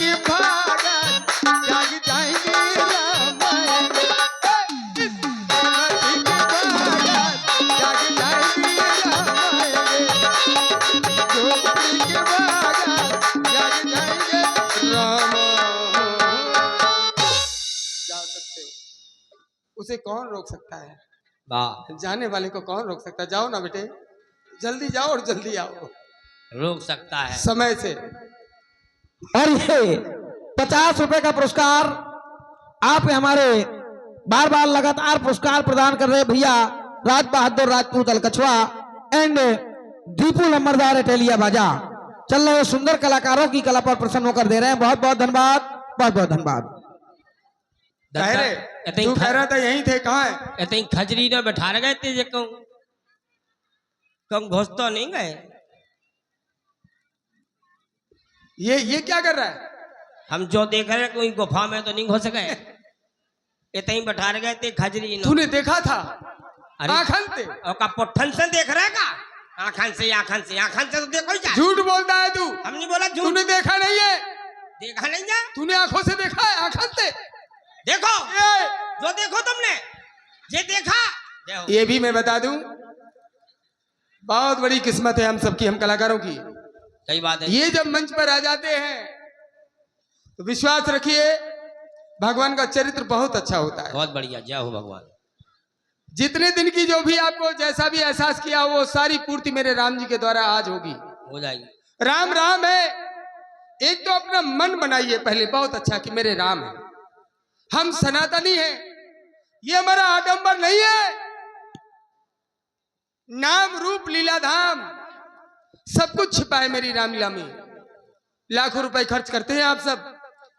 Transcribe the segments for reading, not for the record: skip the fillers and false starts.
की भागत जाग जाएंगे राम आएंगे। श्रीमती की भागत जाग जाएंगे राम आएंगे। झोपड़ी की भागत जाग जाएंगे राम। जा सकते हो, उसे कौन रोक सकता है? वाह, जाने वाले को कौन रोक सकता है? जाओ ना बेटे, जल्दी जाओ और जल्दी आओ रोक सकता है समय से। और ये 50 रुपए का पुरस्कार आप हमारे बार बार लगातार पुरस्कार प्रदान कर रहे भैया राज बहादुर राजपूत अलकछवा एंड दीपू नंबरदार एटेलिया बाजा चल रहे सुंदर कलाकारों की कला पर प्रसन्न होकर दे रहे हैं। बहुत बहुत धन्यवाद, बहुत बहुत धन्यवाद। कह रहे तू कह रहा था यहीं थे, कहाँ है? ऐसे ही खजरी ने बैठा गए थे जे कम घुस तो नहीं गए। ये क्या कर रहा है? हम जो देख रहे कोई गुफा में तो नहीं घुस गए, इतने ही बैठा गए थे खजरी ने। तूने देखा था? अरे आखन से और का पुट्ठन से देख रहे का? आखन से तो देखो क्या? झूठ बोलता है तू। हम नहीं बोला झूठ। तूने देखा नहीं है? देखा नहीं है? तूने आंखों से देखा है? आखन से देखो, जो देखो तुमने ये देखा। ये भी मैं बता दूं, बहुत बड़ी किस्मत है हम सबकी, हम कलाकारों की। सही बात है। ये जब मंच पर आ जाते हैं तो विश्वास रखिए भगवान का चरित्र बहुत अच्छा होता है। बहुत बढ़िया, जय हो भगवान। जितने दिन की जो भी आपको जैसा भी एहसास किया वो सारी पूर्ति मेरे राम जी के द्वारा आज होगी, हो जाएगी। राम राम है। एक तो अपना मन बनाइए पहले बहुत अच्छा कि मेरे राम है, हम सनातनी हैं, ये हमारा आडंबर नहीं है। नाम रूप लीला धाम सब कुछ छिपा है मेरी रामलीला में। लाखों रुपए खर्च करते हैं आप सब,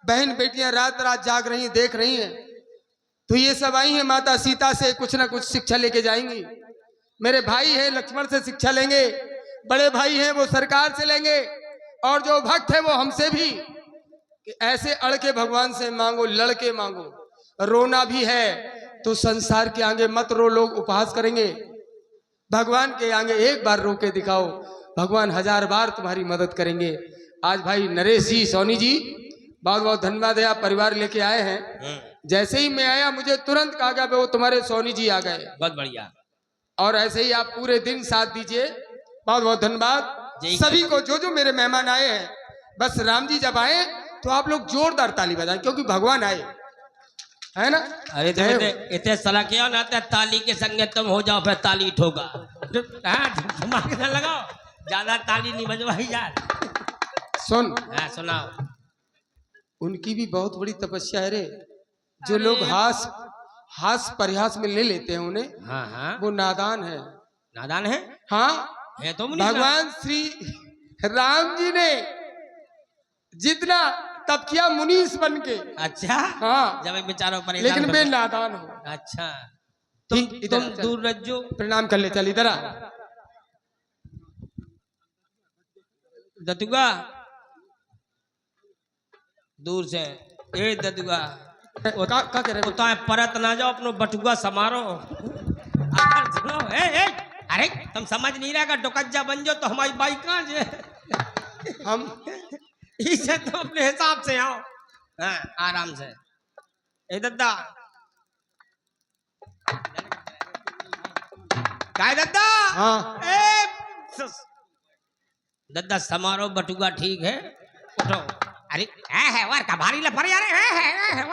बहन बेटियां रात रात जाग रही हैं, देख रही हैं, तो ये सब आई हैं माता सीता से कुछ ना कुछ शिक्षा लेके जाएंगी। मेरे भाई हैं लक्ष्मण से शिक्षा लेंगे, बड़े भाई हैं वो सरकार से लेंगे, और जो भक्त है वो हमसे भी। कि ऐसे अड़ के भगवान से मांगो, लड़के मांगो। रोना भी है तो संसार के आगे मत रो, लोग उपहास करेंगे। भगवान के आगे एक बार रो के दिखाओ, भगवान 1000 बार तुम्हारी मदद करेंगे। आज भाई नरेश जी, सोनी जी, बहुत बहुत धन्यवाद है, आप परिवार लेके आए हैं। जैसे ही मैं आया मुझे तुरंत कहा गया वो तुम्हारे सोनी जी आ गए। बहुत बढ़िया। और ऐसे ही आप पूरे दिन साथ दीजिए। बहुत बहुत धन्यवाद सभी को, जो जो मेरे मेहमान आए हैं। बस राम जी जब आए तो आप लोग जोरदार ताली बजाएं क्योंकि भगवान आए, है ना? अरे इतने सलाह किया ना, ताली के संगे तुम हो जाओ, फिर ताली ठोका। दिमाग ना लगाओ, ज्यादा ताली नहीं बजवाई यार। सुन, हाँ सुनाओ। उनकी भी बहुत बड़ी तपस्या है रे। जो लोग हास परिहास में ले लेते हैं उन्हें, हाँ हाँ, वो नादान है। नादान है? हाँ है तो भगवान श्री राम जी ने जितना तब किया मुनीस बन के। अच्छा हाँ, जब बेचारों पर, लेकिन वे नादान हो। अच्छा तुम दूर रहो, प्रणाम कर ले, चल इधर आ। दतुआ दूर से, ए दतुआ का कह रहे? उतना परत ना जाओ, अपनो बटुआ समारो। सुनो, ए, अरे तुम समझ नहीं रहा, डोकज्जा बन जाओ तो हमारी बाई कहाँ जे। हम इसे तो अपने हिसाब से आओ, हाँ आराम से। ए दद्दा, क्या है दद्दा? हाँ दद्दा समारोह बटुआ ठीक है, उठो। अरे है वार का भारी लफर यार, है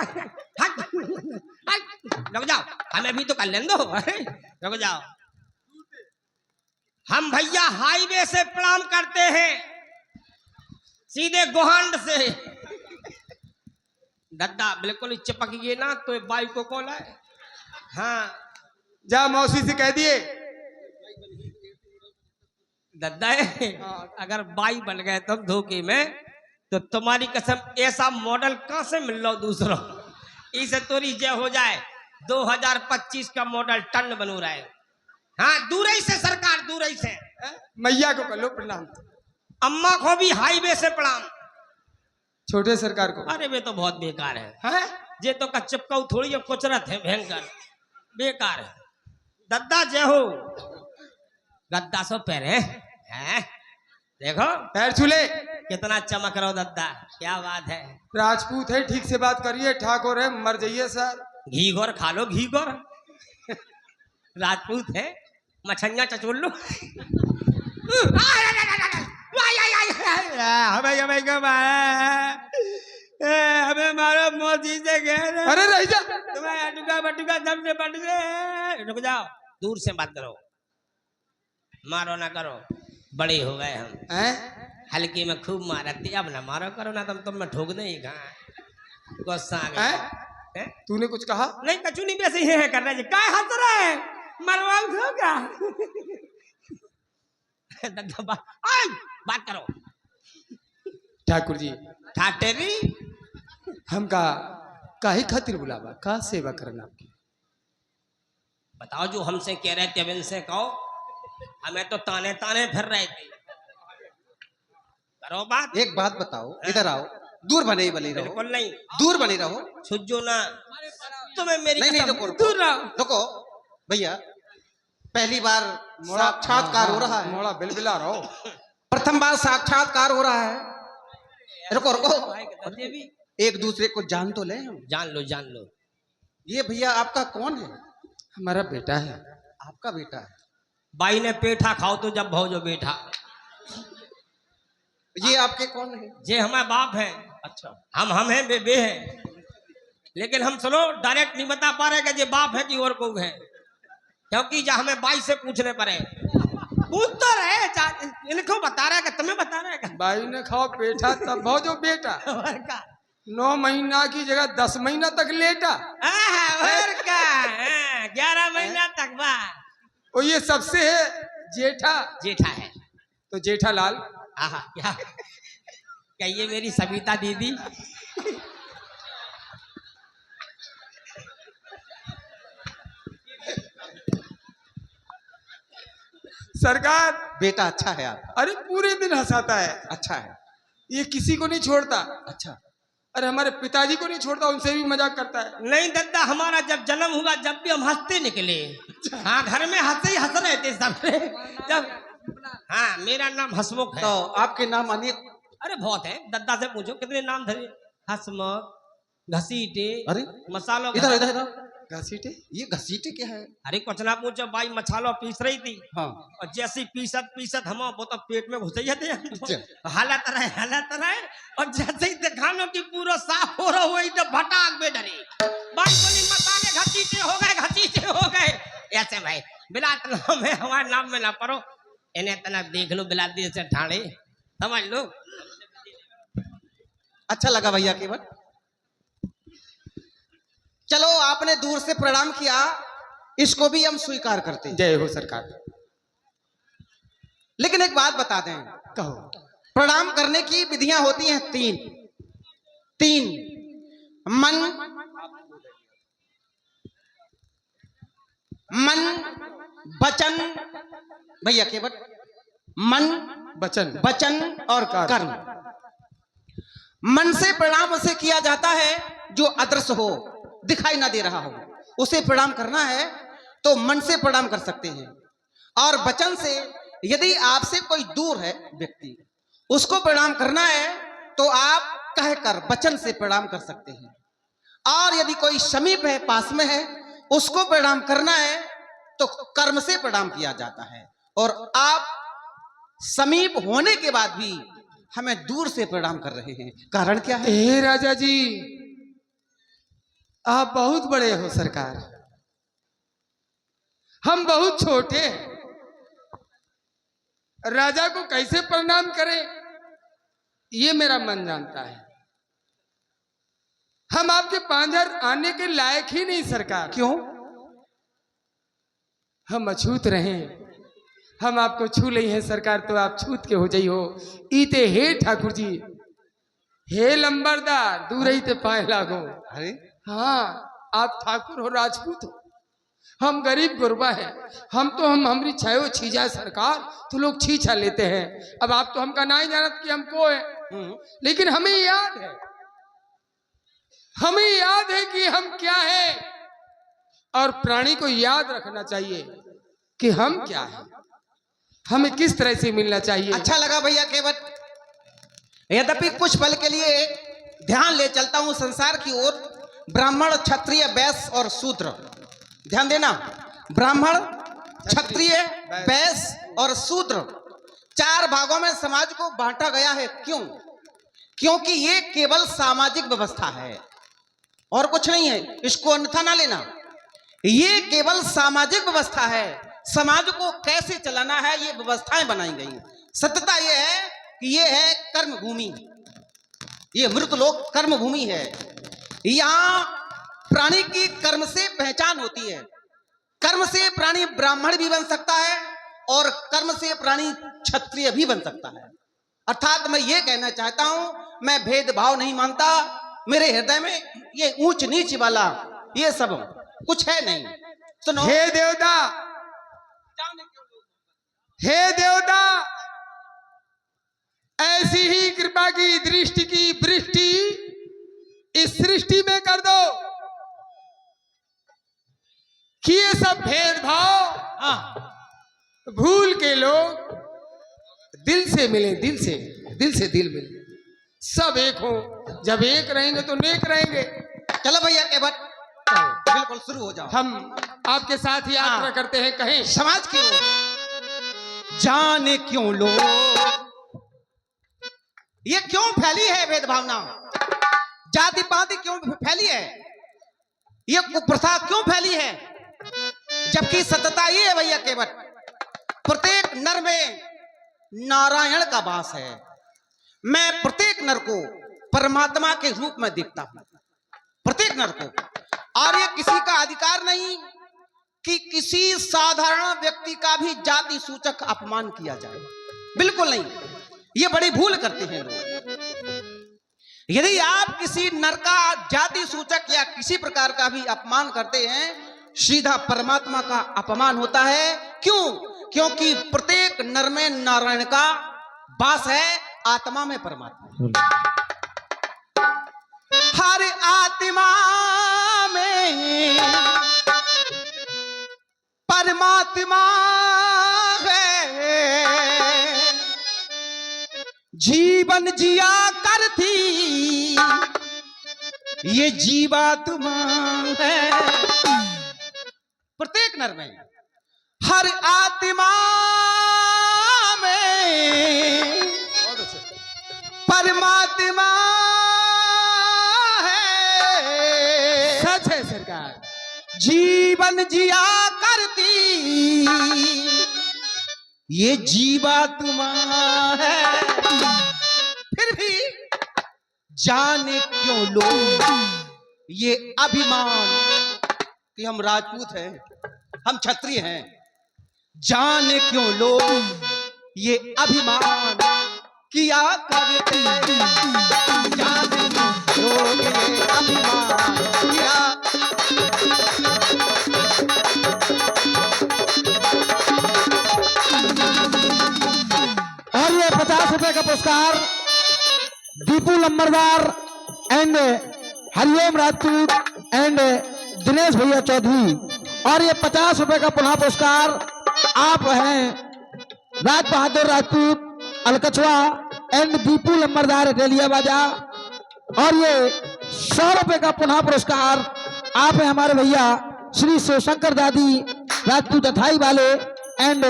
रुक जाओ, हमें भी तो कर लें दो। रुक जाओ, हम भैया हाईवे से प्रणाम करते हैं, सीधे गोहांड से। दद्दा बिल्कुल चिपक गए ना तो बाइक को कॉल है। हाँ जा मौसी से कह दिए। दद्दा अगर बाई बन गए तुम धोखे में तो तुम्हारी कसम ऐसा मॉडल कहां से मिल लो दूसरा, इसे तोरी जय हो जाए। 2025 का मॉडल टन बनू रहा है। हाँ दूर ही से सरकार, दूर ही से। मैया को कर लो प्रणाम, अम्मा को भी हाईवे से प्रणाम, छोटे सरकार को। अरे वे तो बहुत बेकार है, ये तो का चिपकाऊ थोड़ी है, कुचरत है, भयंकर बेकार है। दद्दा जय हो। गद्दा सो पैर है देखो, पैर छूले कितना चमक रहा हो दद्दा, क्या बात है। राजपूत है, ठीक से बात करिए। ठाकुर है, मर जाइए सर। घी गोर खा लो, घी गोर। राजपूत है, मछलियां चचोल लो। हमें मारो मोदी से घेर। अरे रह जा। तुम्हें अटुका बटुका दम से पट गए। रुक जाओ, दूर से बात करो, मारो ना करो, बड़े हो गए हम। हैं? हल्की में खूब मारती, अब ना मारो करो ना, तुम मैं ठोक दे कहाँ गुस्सा आ गया। हैं? तूने कुछ कहा? नहीं कचू नहीं, वैसे ही है कर रहे जी। काय हंस रहे हैं, मरवाऊ हो क्या? बात करो ठाकुर जी। ठाटेरी। हम काहे खातिर बुलावा, का सेवा करना आपकी? बताओ, जो हमसे कह रहे थे अब इनसे कहो। हमें तो ताने ताने फिर रहे थे। करो बात। एक बात बताओ, इधर आओ, दूर बने बने रहो। बिल्कुल नहीं, दूर बने रहो। सुजो ना, तुम्हें मेरी नहीं नहीं, कसम, रुको दूर रहो। रुको भैया, पहली बार साक्षात्कार हो रहा है। मोड़ा बिलबिला रहो। प्रथम बार साक्षात्कार हो रहा है। रुको रुको, भाई के दर्जे भी। एक दूसरे को जान तो ले हम। जान लो जान लो। ये भैया आपका कौन है? हमारा बेटा है। आपका बेटा है? बाई ने पेठा खाओ तो जब भाव जो बेटा। ये आपके कौन है? जे हमारे बाप है। अच्छा, हम हैं, बे हैं। लेकिन हम चलो डायरेक्ट नहीं बता पा रहे कि ये बाप है कि और कोई है, क्योंकि जब हमें बाई से पूछने पड़े। पूछ तो रहे, इनको बता रहे कि तुम्हें बता रहे। बाई ने खाओ पेठा तब भाव जो बेटा। 9 महीना की जगह 10 महीना तक लेटा। 11 महीना तक बा। और ये सबसे है जेठा। जेठा है तो जेठालाल। आहा, क्या ये मेरी सविता दीदी? सरकार। बेटा अच्छा है आपका। अरे पूरे दिन हंसाता है। अच्छा है। ये किसी को नहीं छोड़ता। अच्छा, अरे हमारे पिताजी को नहीं छोड़ता, उनसे भी मजाक करता है। नहीं दद्दा, हमारा जब जन्म हुआ जब भी हम हंसते निकले। हाँ, घर में हंसे ही हंस रहे थे सब। जब हाँ, मेरा नाम हसमुख है। तो आपके नाम अनेक। अरे बहुत है, दद्दा से पूछो कितने नाम धरे। हसमुख, घसीटे, अरे मसालो। इधर इधर इधर, घसीटे। ये घसीटे क्या है? अरे कुछ ना पूछो, बाई मसालो पीस रही थी। हाँ, और जैसी पीसत हम वो तो पेट में घुस जाते अच्छा। हालत रहे। और जैसे ही दिखानो कि पूरा साफ हो रहा हुआ तो भटाक में डरे। बाई बोली मसाले घसीटे हो गए। ऐसे भाई बिलात नाम है, हमारे नाम में ना पढ़ो। इन्हें तना देख लो, बिलाती से ठाणे समझ लो। अच्छा लगा भैया केवल। चलो, आपने दूर से प्रणाम किया, इसको भी हम स्वीकार करते हैं। जय हो सरकार। लेकिन एक बात बता दें, कहो। प्रणाम करने की विधियां होती हैं तीन। मन, वचन, भैया केवल मन, वचन और कर्म। मन से प्रणाम उसे किया जाता है जो अदृश्य हो, दिखाई ना दे रहा हो, उसे प्रणाम करना है तो मन से प्रणाम कर सकते हैं। और वचन से, यदि आपसे कोई दूर है व्यक्ति, उसको प्रणाम करना है तो आप कहकर वचन से प्रणाम कर सकते हैं। और यदि कोई समीप है, पास में है, उसको प्रणाम करना है तो कर्म से प्रणाम किया जाता है। और आप समीप होने के बाद भी हमें दूर से प्रणाम कर रहे हैं, कारण क्या है? हे राजा जी, आप बहुत बड़े हो सरकार, हम बहुत छोटे हैं। राजा को कैसे प्रणाम करें ये मेरा मन जानता है। हम आपके पांजर आने के लायक ही नहीं सरकार। क्यों? हम अछूत रहे, हम आपको छू ले हैं सरकार, तो आप छूत के हो जाई हो। ईते हे ठाकुर जी, हे लंबरदार, दूर ही ते पाए लागो। अरे हाँ, आप ठाकुर हो, राजपूत हो, हम गरीब गुरबा है। हम हमारी छायो छी जाए सरकार तो लोग छीछा लेते हैं। अब आप तो हमका नहीं जानत कि हमको है, लेकिन हमें याद है कि हम क्या है। और प्राणी को याद रखना चाहिए कि हम क्या है, हमें किस तरह से मिलना चाहिए। अच्छा लगा भैया केवट, यद्यपि कुछ पल के लिए ध्यान ले चलता हूं संसार की ओर। ब्राह्मण, क्षत्रिय, वैश्य और शूद्र, ध्यान देना, ब्राह्मण, क्षत्रिय, वैश्य और शूद्र 4 भागों में समाज को बांटा गया है। क्यों? क्योंकि ये केवल सामाजिक व्यवस्था है और कुछ नहीं है, इसको अन्यथा ना लेना। ये केवल सामाजिक व्यवस्था है। समाज को कैसे चलाना है ये व्यवस्थाएं बनाई गई। सत्यता ये है कि ये है कर्म भूमि, ये मृतलोक कर्म भूमि है। यहां प्राणी की कर्म से पहचान होती है। कर्म से प्राणी ब्राह्मण भी बन सकता है और कर्म से प्राणी क्षत्रिय भी बन सकता है। अर्थात मैं ये कहना चाहता हूं, मैं भेदभाव नहीं मानता। मेरे हृदय में ये ऊंच नीच वाला ये सब कुछ है नहीं। सुनो, हे देवता, हे देवता, ऐसी ही कृपा की दृष्टि की वृष्टि इस सृष्टि में कर दो कि ये सब भेदभाव भूल के लोग दिल से मिले, दिल से दिल मिले, सब एक हो। जब एक रहेंगे तो नेक रहेंगे। चलो भैया के बट बिल्कुल शुरू हो जाओ। हम आपके साथ ही यात्रा करते हैं। कहीं समाज की ओर जाने क्यों लोग ये क्यों फैली है भेदभावना, जाति पाति क्यों फैली है, ये कुप्रथा क्यों फैली है? जबकि सत्यता ये है भैया केवट, प्रत्येक नर में नारायण का वास है। मैं प्रत्येक नर को परमात्मा के रूप में देखता हूं, प्रत्येक नर को। और ये किसी का अधिकार नहीं कि किसी साधारण व्यक्ति का भी जाति सूचक अपमान किया जाए, बिल्कुल नहीं। ये बड़ी भूल करते हैं लोग। यदि आप किसी नर का जाति सूचक या किसी प्रकार का भी अपमान करते हैं, सीधा परमात्मा का अपमान होता है। क्यों? क्योंकि प्रत्येक नर में नारायण का वास है, आत्मा में परमात्मा। हर आत्मा में परमात्मा है, जीवन जिया करती ये जीवात्मा है। प्रत्येक नर में, हर आत्मा में परमात्मा है। सच है सरकार। जीवन जिया करती ये जीवात्मा है। फिर भी जाने क्यों लोग ये अभिमान कि हम राजपूत हैं, हम क्षत्रिय हैं, जाने क्यों लोग ये अभिमान किया करते हैं। जाने क्यों लोग ये अभिमान किया। और ये 50 रुपए का पुरस्कार दीपू लंबरदार एंड हरिओम राजपूत एंड दिनेश भैया चौधरी। और ये 50 रुपए का पुनः पुरस्कार आप हैं राज बहादुर राजपूत अलकछवा एंड दीपू लंबरदार अटेलिया बाजा। और ये 100 रुपए का पुनः पुरस्कार आप हैं हमारे भैया श्री शिवशंकर दादी राजपूत अथाई वाले एंड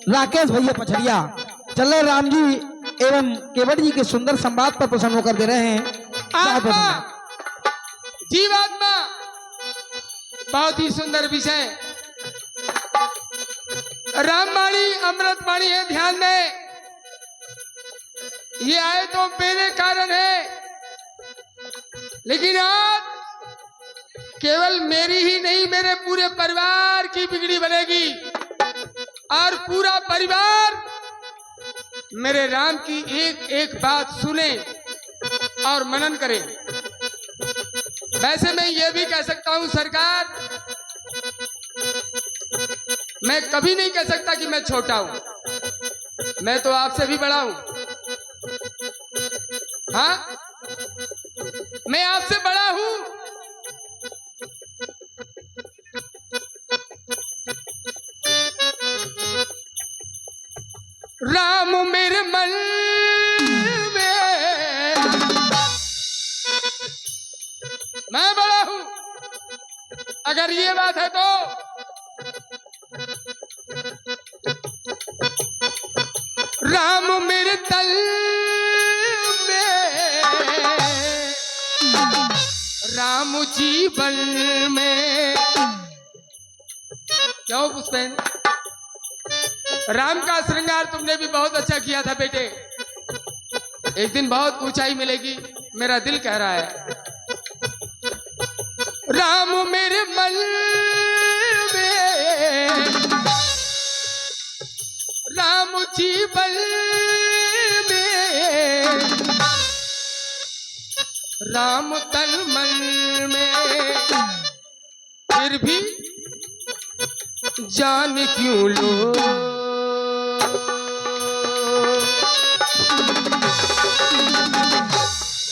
राकेश भैया पछड़िया। चले राम जी एवं केवट जी के सुंदर संवाद पर प्रसन्न होकर दे रहे हैं। आत्मा, जीवात्मा, बहुत ही सुंदर विषय। रामवाणी अमृतवाणी है, ध्यान दें। ये आए तो मेरे कारण है, लेकिन आज केवल मेरी ही नहीं, मेरे पूरे परिवार की बिगड़ी बनेगी। और पूरा परिवार मेरे राम की एक एक बात सुने और मनन करे। वैसे मैं ये भी कह सकता हूं सरकार, मैं कभी नहीं कह सकता कि मैं छोटा हूं, मैं तो आपसे भी बड़ा हूं। हाँ, मैं आपसे बड़ा हूं। राम मेरे मन में मैं बड़ा हूं। अगर ये बात है तो राम मेरे तल में, राम जीवन में। क्यों पुष्पेन, राम का श्रृंगार तुमने भी बहुत अच्छा किया था बेटे। एक दिन बहुत ऊंचाई मिलेगी, मेरा दिल कह रहा है। राम मेरे मन में, राम जीवन में, राम तन मन में। फिर भी जान क्यों लो,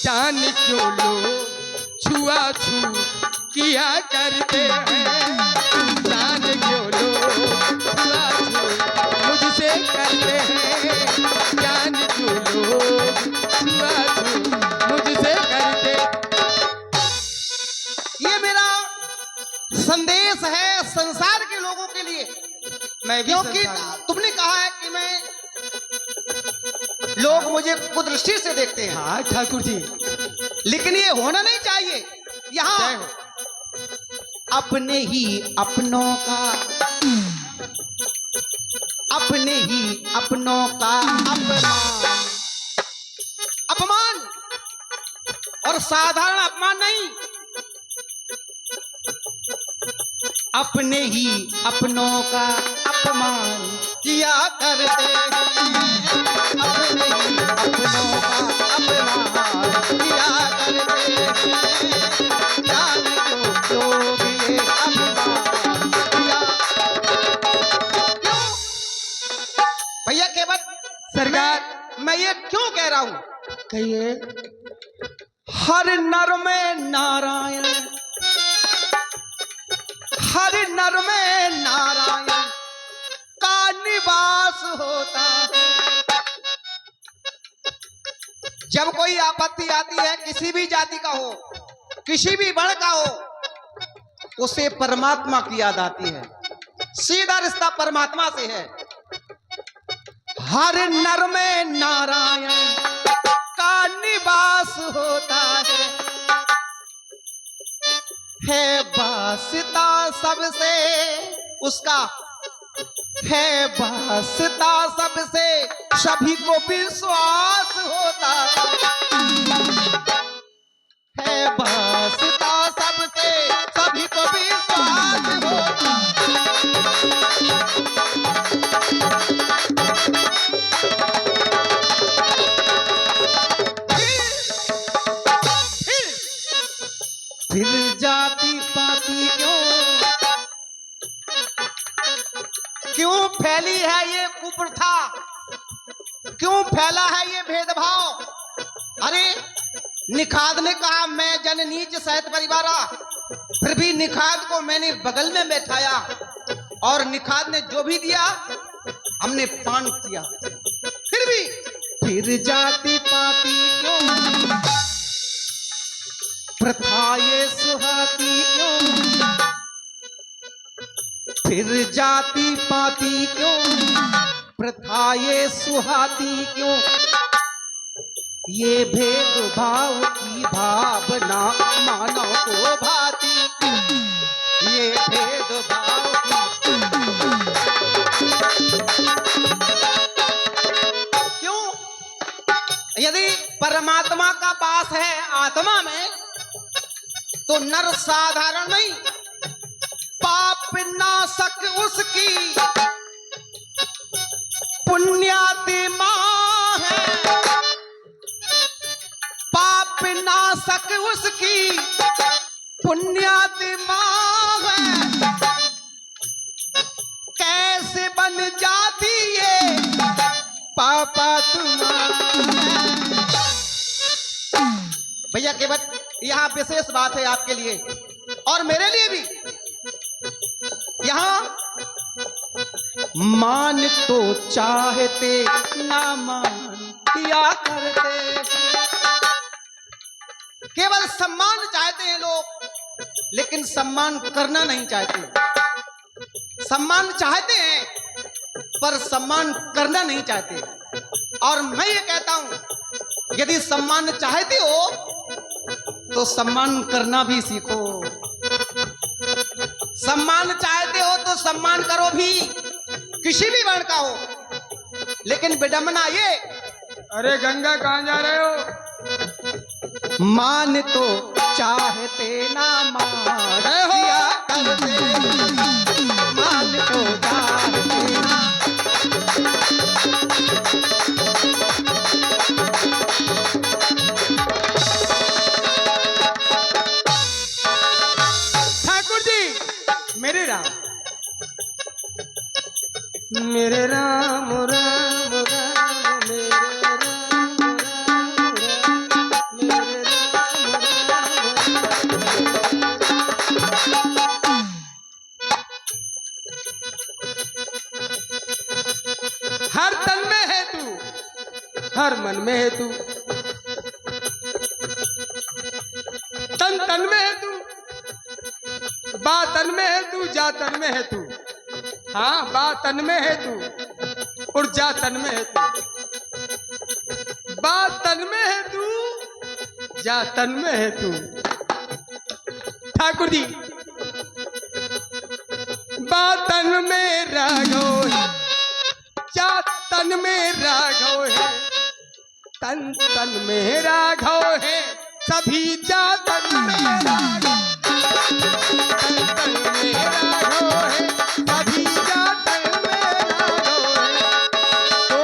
जान क्यों लो, छुआ छू किया करते हैं। जान क्यों लो, छुआ छू मुझसे करते हैं। जान क्यों लो, छुआ छू मुझसे करते। ये मेरा संदेश है संसार के लोगों के लिए, मैं भी क्योंकि संसार- तुमने कहा है कि मैं, लोग मुझे कुदृष्टि से देखते हैं। हाँ ठाकुर जी, लेकिन ये होना नहीं चाहिए। जय यहाँ हो। अपने ही अपनों का, अपने ही अपनों का अपमान, अपमान और साधारण अपमान नहीं, अपने ही अपनों का अपमान किया करते हैं। अपने ही अपनों का अपमान किया करते हैं। जान क्यों भी ये अपमान किया। क्यों भैया केवल सरकार, मैं ये क्यों कह रहा हूं? कहिए। हर नर में नारायण, हर नर में नारायण का निवास होता है। जब कोई आपत्ति आती है, किसी भी जाति का हो, किसी भी वर्ण का हो, उसे परमात्मा की याद आती है। सीधा रिश्ता परमात्मा से है। हर नर में नारायण का निवास होता है वास्ता सबसे उसका, है वास्ता सबसे, सभी को विश्वास होता है। वास्ता सबसे, सभी को विश्वास होता। फिर जाति पाति क्यों फैली है ये कुप्रथा, क्यों फैला है ये भेदभाव? अरे निखाद ने कहा मैं जन नीच सहित परिवारा, फिर भी निखाद को मैंने बगल में बैठाया और निखाद ने जो भी दिया हमने पान किया। फिर जाति पाति क्यों, प्रथा ये सुहाती क्यों, फिर जाति पाति क्यों, प्रथा ये सुहाती क्यों? ये भेदभाव की भावना मानव को भाती, ये भेदभाव की क्यों? यदि परमात्मा का वास है आत्मा में, तो नर साधारण नहीं, पाप नाशक उसकी पुण्यात्मा है। पाप नाशक उसकी पुण्यात्मा है। कैसे बन जाती ये पापात्मा? भैया केवल यहाँ विशेष बात है आपके लिए और मेरे लिए भी। यहाँ मान तो चाहते ना मान दिया करते, केवल सम्मान चाहते हैं लोग, लेकिन सम्मान करना नहीं चाहते। सम्मान चाहते हैं पर सम्मान करना नहीं चाहते। और मैं ये कहता हूं, यदि सम्मान चाहते हो तो सम्मान करना भी सीखो। सम्मान चाहते हो तो सम्मान करो भी, किसी भी वर्ण का हो। लेकिन विडंबना ये, अरे गंगा कहाँ जा रहे हो? मान तो चाहते ना मान दिया करते, मान तो चाहते ना। ठाकुर जी, मेरे राम, मेरे राम राम राम, मेरे राम राम राम, मेरे राम राम। हर तन में है तू, हर मन में है तू, तन तन में है तू, बा तन में है तू, जा तन में है तू। हाँ, बा तन में है तू और जा तन में है तू। बा तन में है तू, जा तन में है तू। ठाकुर जी, बा तन में राघव है, जा तन में राघव है, तन तन में राघव है, सभी जा तन में राघव, तन तन में राघव है, सभी जा तन में राघव है। तो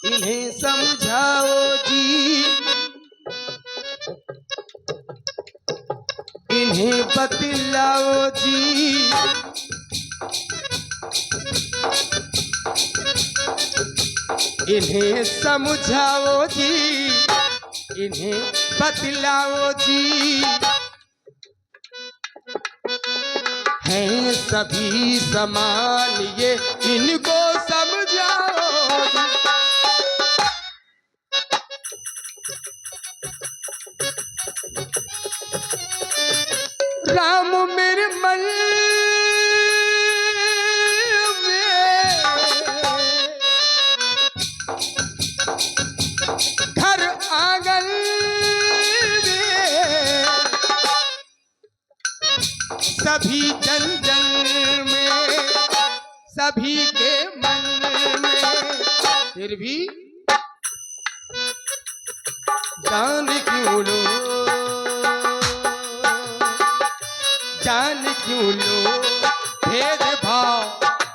इन्हें समझाओ जी, इन्हें बतलाओ जी, इन्हें समझाओ जी, इन्हें बतलाओ जी। हैं सभी समान ये, इनको समझाओ जी। राम मेरे मन घर आंगन में, सभी जन जन में, सभी के मन में, फिर भी जान क्यों लो, जान क्यों लो भेदभाव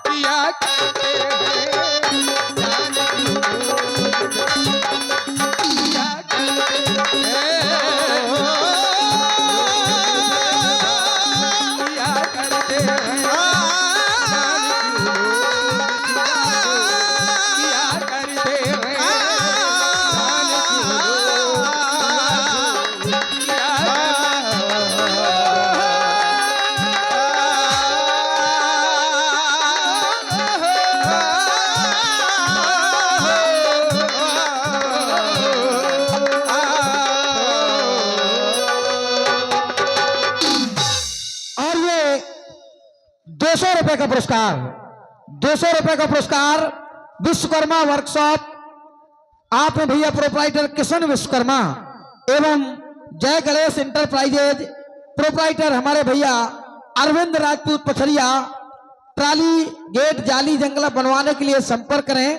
किया करते हैं, जान क्यों लो किया करते हैं, किया करते हैं, जान क्यों लो किया करते हैं, जान क्यों लो किया और ये 200 रुपए का पुरस्कार, 200 रुपए का पुरस्कार विश्वकर्मा वर्कशॉप, आप में भैया प्रोप्राइटर किशन विश्वकर्मा एवं जय गणेश इंटरप्राइजेज प्रोप्राइटर हमारे भैया अरविंद राजपूत पथरिया। ट्राली गेट जाली जंगला बनवाने के लिए संपर्क करें।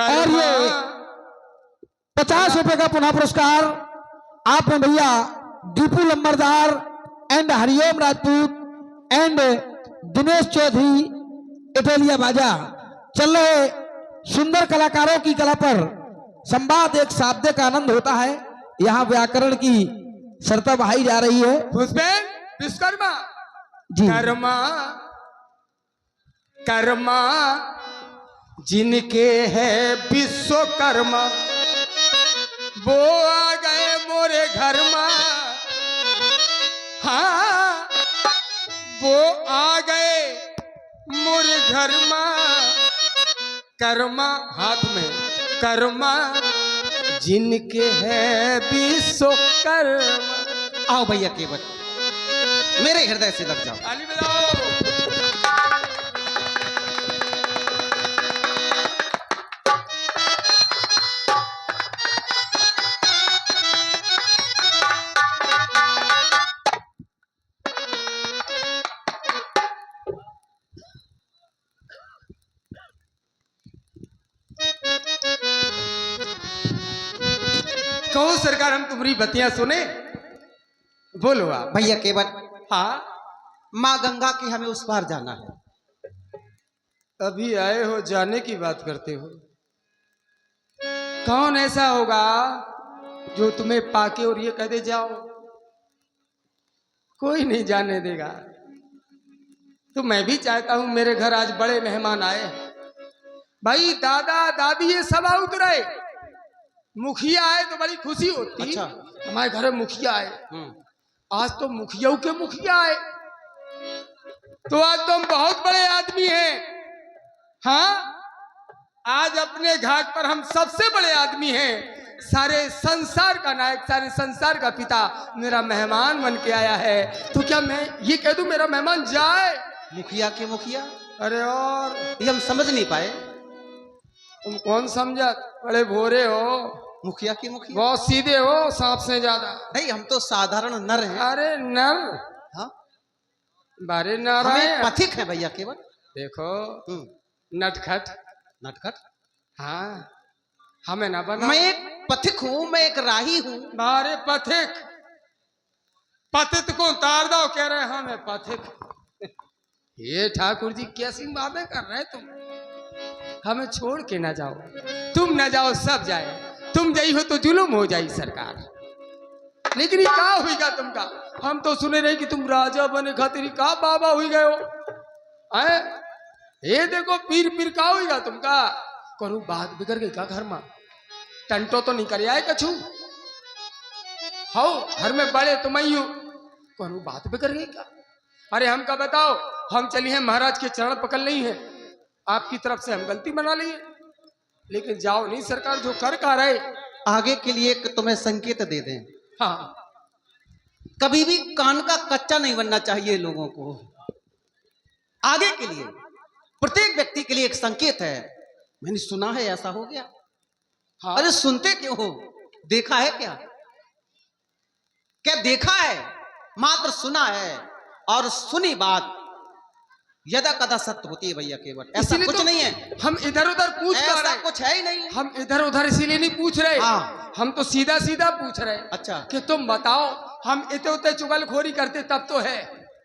और ये 50 रुपए का पुनः पुरस्कार आप में भैया दीपू लंबरदार एंड हरिओम राजपूत एंड दिनेश चौधरी इटलिया बाजा। चल रहे सुंदर कलाकारों की कला पर संवाद एक शाब्दिक आनंद होता है। यहाँ व्याकरण की शर्ता बहाई जा रही है। भूसबेन विश्वकर्मा जी कर्मा, कर्मा जिनके है विश्वकर्मा, वो आ गए मोरे घर में। हाँ, वो आ गए मोरे घर में। कर्मा हाथ में, कर्मा जिनके है विश्वकर्मा। आओ भैया केवट, मेरे हृदय से लग जाओ। ताली बजाओ। कहो सरकार, हम तुम्हारी बतियां सुने। बोलो आप। भैया केवट, हाँ, माँ गंगा की हमें उस पार जाना है। अभी आए हो, जाने की बात करते हो। कौन ऐसा होगा जो तुम्हें पाके और ये कह दे जाओ? कोई नहीं जाने देगा। तो मैं भी चाहता हूं, मेरे घर आज बड़े मेहमान आए। भाई दादा दादी ये सब आउट रहे, मुखिया आए तो बड़ी खुशी होती। अच्छा। हमारे घर में मुखिया आए, आज तो मुखिया के मुखिया आए, तो आज तुम बहुत बड़े आदमी हैं। हाँ, आज अपने घाट पर हम सबसे बड़े आदमी हैं। सारे संसार का नायक, सारे संसार का पिता मेरा मेहमान बन के आया है। तो क्या मैं ये कह दूं मेरा मेहमान जाए? मुखिया के मुखिया? अरे और ये हम समझ नहीं पाए। तुम कौन समझा? बड़े भोरे हो, मुखिया के मुखिया? बहुत सीधे हो, सांप से ज्यादा। नहीं, हम तो साधारण नर हैं। अरे नर, हाँ, बारे नर हमें है। पथिक है भैया केवट। देखो नटखट, नटखट? हाँ, हमें ना बना। मैं एक पथिक हूँ, मैं एक राही हूँ। बारे पथिक, पतित को तार दो कह रहे हैं हमें पथिक। ये ठाकुर जी कैसी बातें कर रहे हैं तुम? हमें छोड़ के ना जाओ, तुम ना जाओ सब जाए। तुम जाई हो तो जुलुम हो जाई सरकार। लेकिन ये का हुईगा तुमका? हम तो सुने रहे कि तुम राजा बने खातिर का बाबा हुई गए हो। आए ये देखो पीर पीर का हुईगा तुमका? करू बात बिगड़ गई का घर में? टंटो तो नहीं करे आए कछु हो, घर में बड़े तुम ही हो, करू बात बिगड़ गई का? अरे हम का बताओ, हम चली हैं महाराज के चरण पकड़ नहीं है, आपकी तरफ से हम गलती बना ली है, लेकिन जाओ नहीं सरकार, जो कर का रहे। आगे के लिए एक तुम्हें संकेत दे दें। हाँ, कभी भी कान का कच्चा नहीं बनना चाहिए लोगों को। आगे के लिए प्रत्येक व्यक्ति के लिए एक संकेत है। मैंने सुना है ऐसा हो गया। हाँ। अरे सुनते क्यों हो? देखा है क्या? क्या देखा है? मात्र सुना है, और सुनी बात यदा कदा सत्य होती है भैया केवट। ऐसा इसीलिए कुछ तो नहीं है। हम इधर उधर पूछ ऐसा रहे, कुछ है ही नहीं। हम इधर उधर इसीलिए नहीं पूछ रहे। हाँ। हम तो सीधा सीधा पूछ रहे। अच्छा। कि तुम बताओ, हम इतने उतने चुगलखोरी करते तब तो है।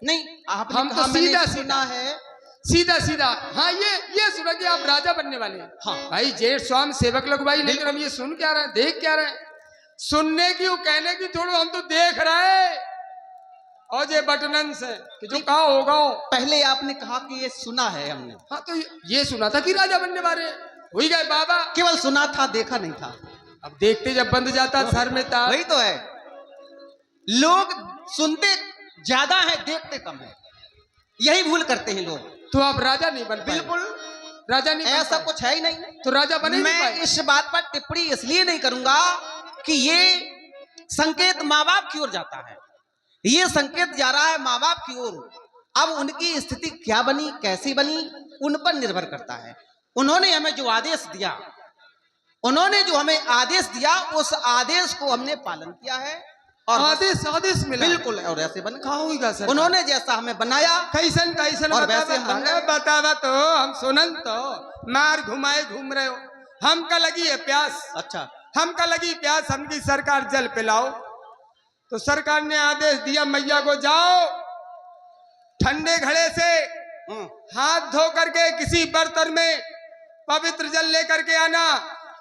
नहीं, आपने हम तो कहा, मैंने सीधा सुना है। सीधा सीधा। हाँ, ये सुना कि आप राजा बनने वाले हैं। हाँ। भाई जेठ स्वाम सेवक लोग भाई, लेकिन हम ये सुन क्या रहे हैं, देख क्या रहे हैं? सुनने की और कहने की छोड़ो, हम तो देख रहे हैं। और ये बटनन से कि जो कहा होगा। पहले आपने कहा कि ये सुना है हमने। हाँ, तो ये सुना था कि राजा बनने वाले हुई गए बाबा। केवल सुना था, देखा नहीं था। अब देखते जब बंद जाता सर में तार। वही तो है, लोग सुनते ज्यादा है, देखते कम है। यही भूल करते हैं लोग। तो आप राजा नहीं बन पाए? बिल्कुल राजा नहीं बन ऐसा पाए। कुछ है ही नहीं। तो राजा बने नहीं मैं पाए। इस बात पर टिप्पणी इसलिए नहीं करूंगा कि ये संकेत माँ बाप की ओर जाता है। ये संकेत जा रहा है माँ बाप की ओर। अब उनकी स्थिति क्या बनी, कैसी बनी, उन पर निर्भर करता है। उन्होंने हमें जो आदेश दिया, उन्होंने जो हमें आदेश दिया, उस आदेश को हमने पालन किया है। और आदेश मिला। बिल्कुल, और ऐसे बन कहा होगा सर? उन्होंने जैसा हमें बनाया, कैसन कैसन और बतावा? वैसे हम बन गए। अरे बतावा तो हम सुनन तो मार घुमाए घूम रहे हो। हमका लगी है प्यास। अच्छा, हमका लगी प्यास, हमकी सरकार जल पिलाओ। तो सरकार ने आदेश दिया मैया को, जाओ ठंडे घड़े से हाथ धो करके किसी बर्तन में पवित्र जल लेकर के आना,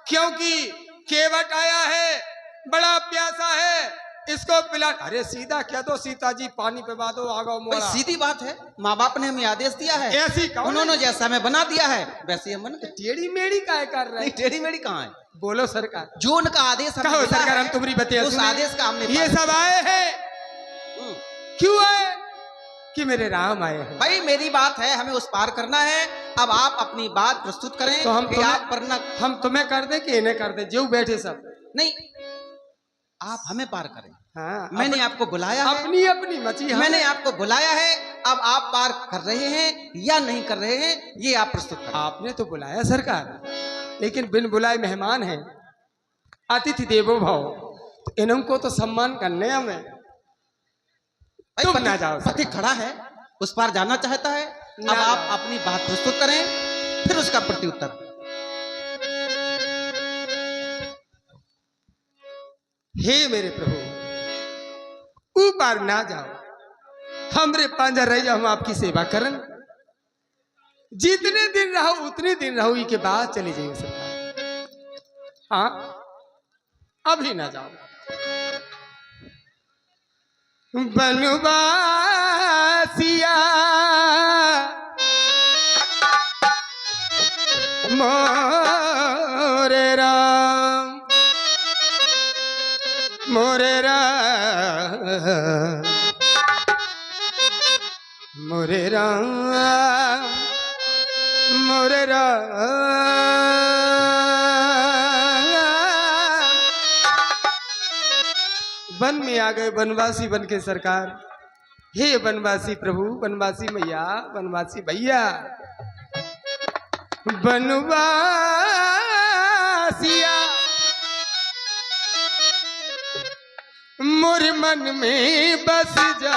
क्योंकि केवट आया है, बड़ा प्यासा है, इसको पिला। अरे सीधा क्या दो, सीता जी पानी पे बादो आगो भाई मोड़ा। सीधी बात है। माँ बाप ने हमें आदेश दिया है, ऐसी कौन उन्होंने है? जैसा हमें बना दिया है वैसे हम बन गए। टेढ़ी मेढ़ी काय कर रहे नहीं, हैं? टेढ़ी मेढ़ी कहाँ है? बोलो सरकार। जो उनका आदेश हमें कहो मिला सरकार, है, हम तुम्हारी बतिया उस सुने। आदेश का हमने ये पालन सब आए हैं, हम्म। क्यों आए? कि मेरे राम आए हैं। भाई मेरी बात है, हमें उस पार करना है। अब आप अपनी बात प्रस्तुत करें तो हम कि तुम्हें- आप वरना हम तुम्हें कर दे कि इन्हें कर दे? जो बैठे सब नहीं, आप हमें पार करें। हाँ, मैंने आपको बुलाया है, अपनी अपनी मची है। मैंने आपको बुलाया है, अब आप पार कर रहे हैं या नहीं कर रहे हैं, ये आप प्रस्तुत करें। आपने तो बुलाया सरकार, लेकिन बिन बुलाए मेहमान हैं, अतिथि देवो भव, तो इनको तो सम्मान करने हमें। तुम पति- ना जाओ पति सरकार। खड़ा है, उस पार जाना चाहता है। ना अब आप जाओ। अपनी बात प्रस्तुत करें, फिर उसका प्रत्युत्तर। हे मेरे प्रभु, ऊपर ना जाओ, हमरे पांजा रह जाओ, हम आपकी सेवा करन। जितने दिन रहो उतने दिन रहो, के बाद चले जाइए सरकार। हाँ, अभी ना जाओ। बनवासिया मोरे राम, मोरे राम, मोरे राम, मोरे राम। वन में आ गए वनवासी बन के सरकार। हे वनवासी प्रभु, वनवासी मैया, वनवासी भैया, वनवासिया मोर मन में बस जाओ,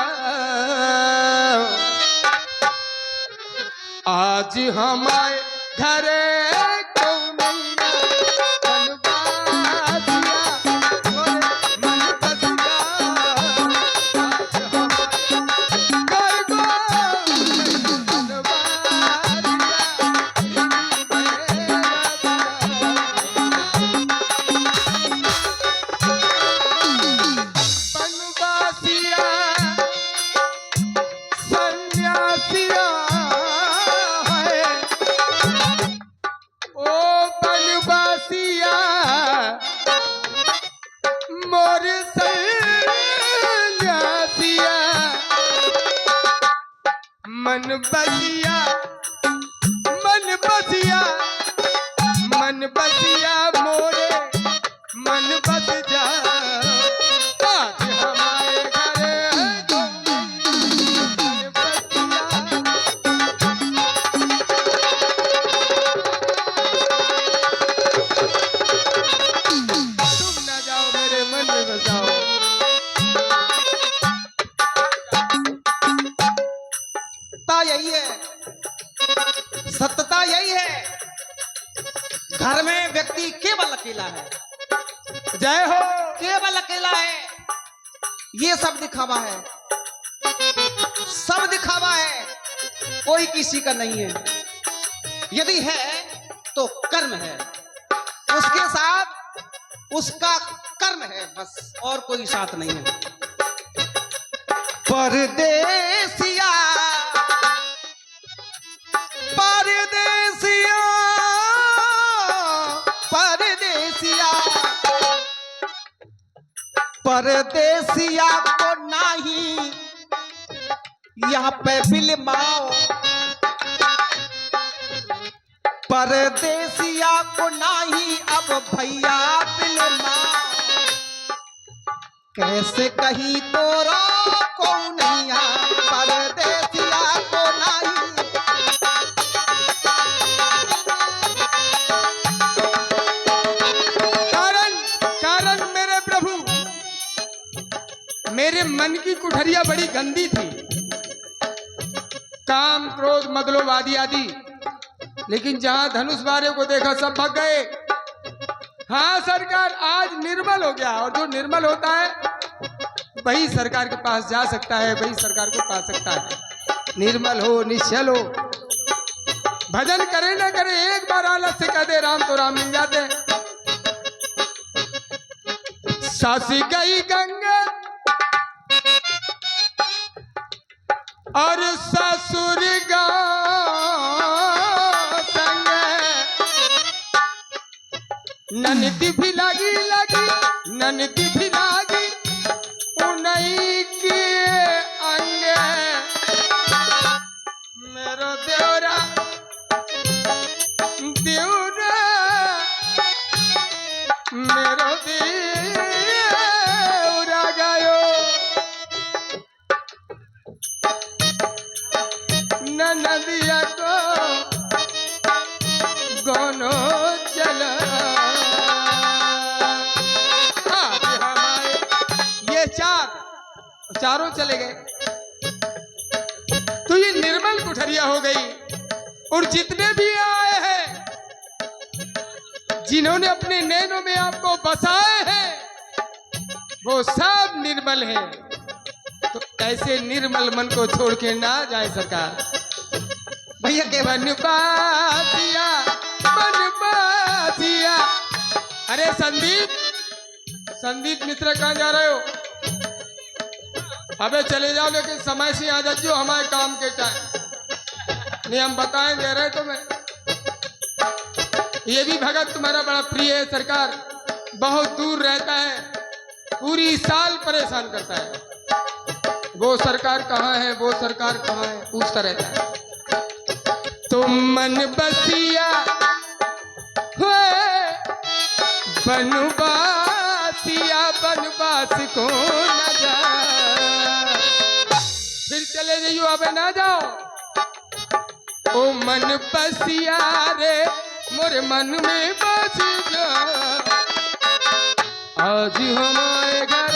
आज हमारे घर को नैया, वनवासिया मोर मन बस जाओ, आज हमारे घर को बनवासिया सन्यासिया है, ओ बनवासिया मोर सन्यासिया, मन बसिया, मन बसिया, मन बसिया मोरे मन बस जा, आज हमारे घर को मन बसिया। तुम ना जाओ, मेरे मन में बसाओ। सत्ता यही है, सत्यता यही है। घर में व्यक्ति केवल अकेला है, जय हो। केवल अकेला है। ये सब दिखावा है, सब दिखावा है, कोई किसी का नहीं है। यदि है तो कर्म है, उसके साथ उसका कर्म है बस, और कोई साथ नहीं है। परदेसिया, परदेसिया, परदेसिया, परदेसिया को नाही यहाँ पे बिलमाओ, परदेसिया को नाही अब भैया बिलमाओ। कैसे कही तो रोको नैया, परदेसिया को नाही। कारण कारण मेरे प्रभु, मेरे मन की कुठरिया बड़ी गंदी थी, काम क्रोध मदलोभ आदि आदि, लेकिन जहां धनुष बारे को देखा सब भाग गए। हाँ सरकार, आज निर्मल हो गया, और जो निर्मल होता है वही सरकार के पास जा सकता है, वही सरकार को पा सकता है। निर्मल हो, निश्चल हो, भजन करे ना करे, एक बार आलस से कह दे राम तो राम मिल जाते हैं। सासी गई गंगा और ससुर संग, ननदी भी लगी लगी, ननदी भी लगी उन्हीं के अंग, मेरो देवरा देवरा मेरो देव चारों चले गए। तो ये निर्मल कुठरिया हो गई। और जितने भी आए हैं, जिन्होंने अपने नैनों में आपको बसाए हैं, वो सब निर्मल हैं। तो ऐसे निर्मल मन को छोड़ के ना जाए सरकार। भैया के बनबासिया बनबासिया। अरे संदीप मित्र कहाँ जा रहे हो? अबे चले जाओ, लेकिन समय से आ जाओ हमारे काम के टाइम। नहीं हम बताएं दे रहे तुम्हें। ये भी भगत तुम्हारा बड़ा प्रिय है सरकार, बहुत दूर रहता है, पूरी साल परेशान करता है। वो सरकार कहाँ है, वो सरकार कहाँ है, पूछता रहता है। तुम मन बसिया बनवासिया बनवास को न जा। फिर चले जाइयो, अबे ना जाओ। ओ मन बसिया रे मोरे मन में बस जा। आज हमारे घर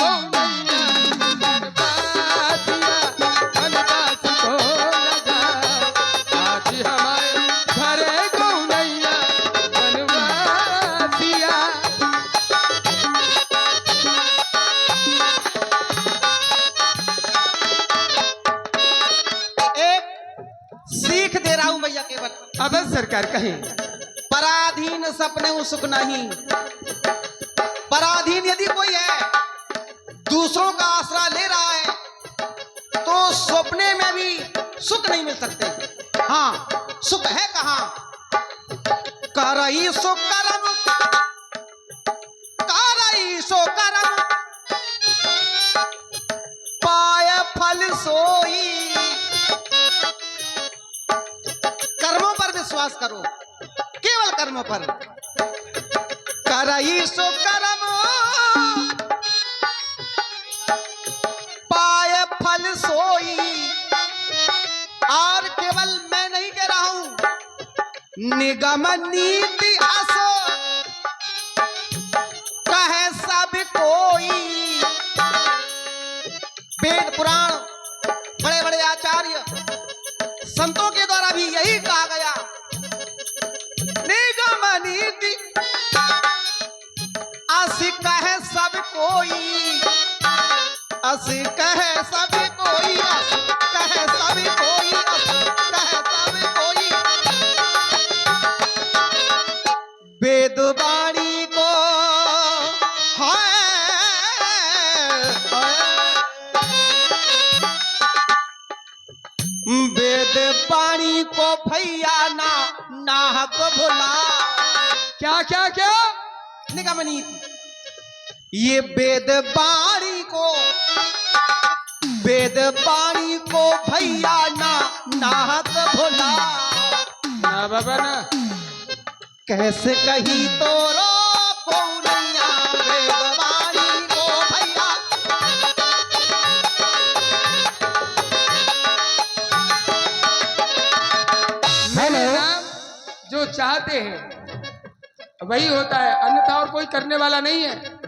ओ नैया बनवासिया बनवास को न जा। आज हमारे घर को नैया बनवासिया। एक सीख दे रहा हूं भैया केवल। अब सरकार कहें पराधीन सपने सुख नहीं। पराधीन यदि कोई है, दूसरों का आसरा ले रहा है, तो सपने में भी सुख नहीं मिल सकते। हाँ, सुख है कहाँ? करई सो करम, करई सो करम, पाय फल सोई। कर्मों पर विश्वास करो, केवल कर्मों पर। करई सो कर्म, पाए फल सोई। और केवल मैं नहीं कह रहा हूं, निगम नीति असो कहे सब कोई। वेद पुराण बड़े बड़े आचार्य संतों के द्वारा भी यही कहा गया, निगम नीति अस कहे सब कोई। अस कहे सब कोई, अस कहे सब कोई, अस कहे सब कोई। वेद वाणी को वेद वाणी को भैया ना नाहक भुला। क्या क्या क्या? निगम नीति, ये वेद वाणी को भैया ना नाहक भुला। ना बाबा ना। कैसे कही तो रोको नैया वेद वाणी को भैया। मेरे नाम जो चाहते हैं वही होता है, अन्यथा और कोई करने वाला नहीं है,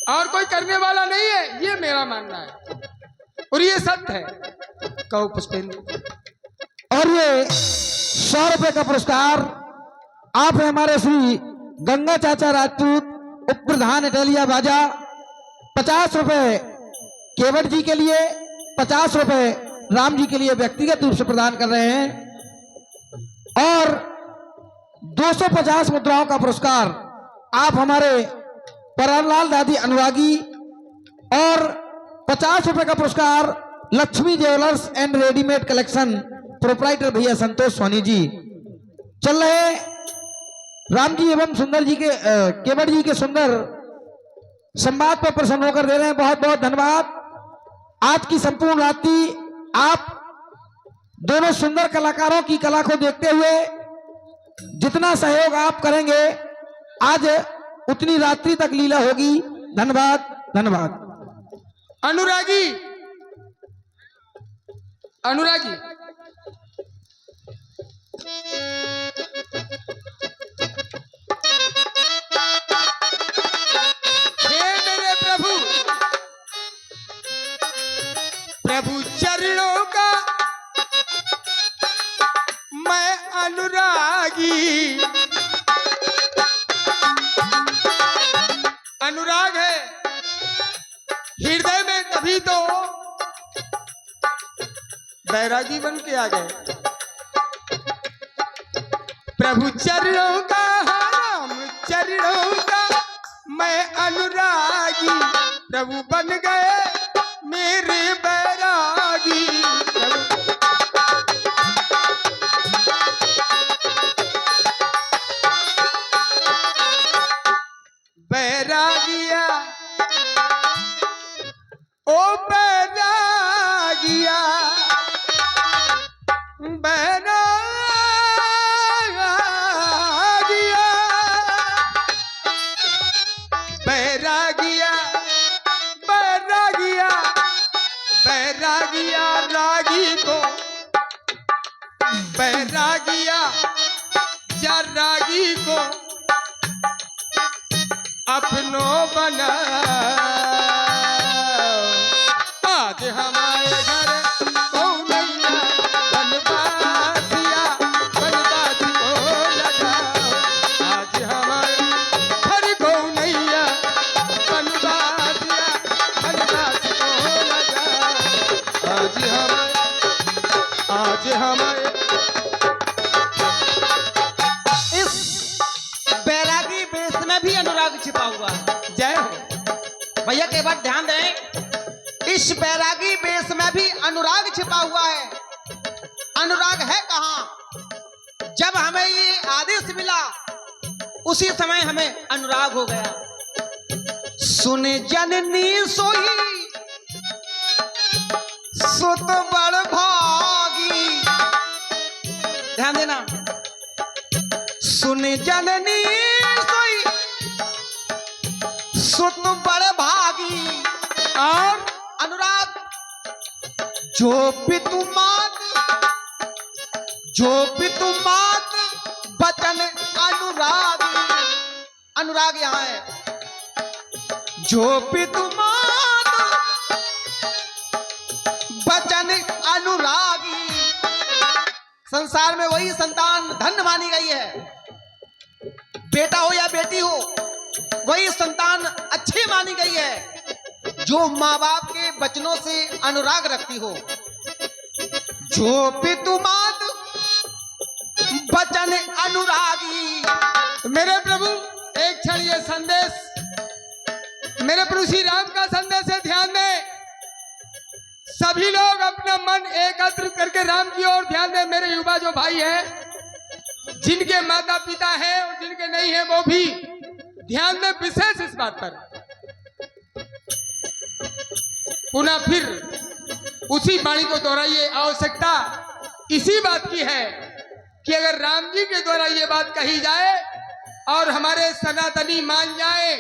और कोई करने वाला नहीं है, ये मेरा मानना है और ये सत्य है। कहो पुष्पेंद्र। और ये 100 रुपए का पुरस्कार आप हमारे श्री गंगा चाचा राजपूत उप प्रधान इटालिया बाजा 50 रुपए केवट जी के लिए, 50 रुपए राम जी के लिए व्यक्तिगत रूप से प्रदान कर रहे हैं। और 250 मुद्राओं का पुरस्कार आप हमारे परमलाल दादी अनुरागी, और 50 रुपए का पुरस्कार Lakshmi jewellers and readymade collection proprietor भैया संतोष सोनी जी। चल रहे राम जी एवं सुंदर जी के केवट जी के सुंदर संवाद पर प्रसन्न होकर दे रहे हैं। बहुत बहुत धन्यवाद। आज की संपूर्ण रात्रि आप दोनों सुंदर कलाकारों की कला को देखते हुए जितना सहयोग आप करेंगे, आज उतनी रात्रि तक लीला होगी। धन्यवाद धन्यवाद। अनुरागी अनुरागी हे मेरे प्रभु, हृदय में तभी तो बैरागी बन के आ गए। प्रभु चरणों का राम चरणों का मैं अनुरागी, प्रभु बन गए मेरे बैरागी। बैरागिया ओ बैरागिया बैरागिया बैरागिया बैरागिया बैरागिया रागी को बैरागिया या रागी को अपनों बना। आज हमारे घर कौनैया बनवासिया बनवास को लगाओ। आज हमारे घर कौनैया बनवासिया बनवास को लगाओ। आज हमारे इस बैरागी वेश में भी अनुराग छिपा हुआ है। जय हो। भैया के बात ध्यान दें, इस बैरागी वेश में भी अनुराग छिपा हुआ है। अनुराग है कहाँ? जब हमें ये आदेश मिला उसी समय हमें अनुराग हो गया। सुन जननी सोई सुत बड़ भागी, ध्यान देना। सुन जननी सोई सुत बड़ भागी, और अनुराग जो पितुमात बचन अनुरागी। अनुराग यहाँ है। जो पितुमात बचन अनुरागी। संसार में वही संतान धन्य मानी गई है। बेटा हो या बेटी हो, वही संतान अच्छी मानी गई है जो माँ बाप के वचनों से अनुराग रखती हो। जो पितुमात बचन अनुरागी। मेरे प्रभु एक क्षण ये संदेश मेरे प्रभु श्री राम का संदेश है, ध्यान दें। सभी लोग अपना मन एकत्र करके राम की ओर ध्यान दें। मेरे युवा जो भाई हैं, जिनके माता पिता हैं और जिनके नहीं हैं, वो भी ध्यान दें विशेष इस बात पर। पुनः फिर उसी वाणी को दोहराइए। आवश्यकता इसी बात की है कि अगर राम जी के द्वारा ये बात कही जाए और हमारे सनातनी मान जाए